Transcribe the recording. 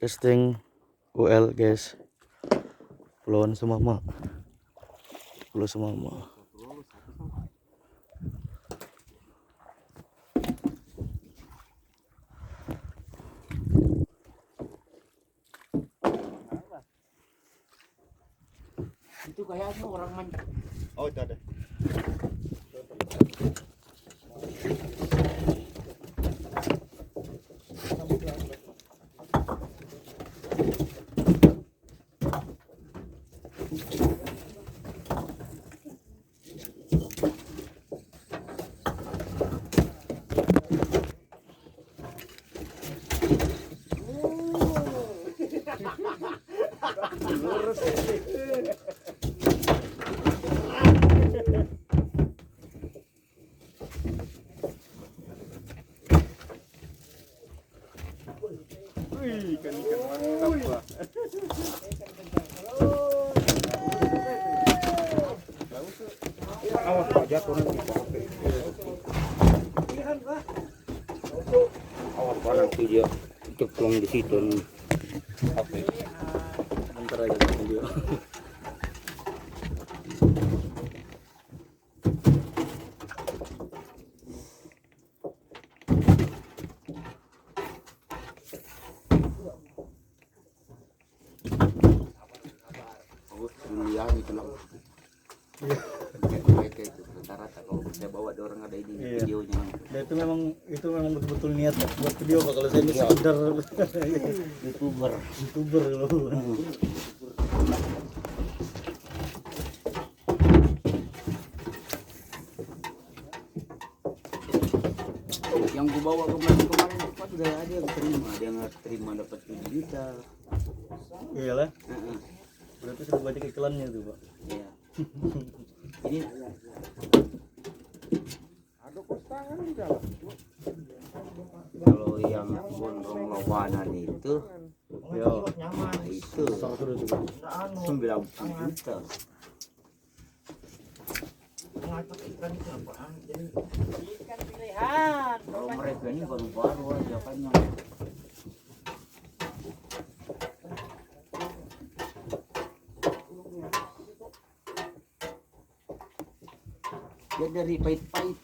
Casting UL guys, Pulauan Semama, Pulau Semama. Itu kayaknya orang mancing. Oh, itu ada. Ikan mantap, Pak. Awas Pak, jatuh nanti. Awas Pak, nanti dia cemplung di situ nih. Oke. Bentar aja video. Lihat gitu lah. Kayak itu rata-rata kalau saya bawa ada orang ada ini videonya. Nah, itu memang betul-betul niat ya, buat video Pak. Kalau saya ini sekedar youtuber loh. Yang gua bawa kemarin Pak sudah ada yang terima, ada yang terima dapat 7 juta. Iyalah. Berarti sudah banyak iklannya tuh Pak. Iya. Ini kalau yang gondrong lawanan itu Ya, itu 90 juta. Ikan pilihan. Kalau mereka ini baru-baru aja kan yang dia dari pahit-pahit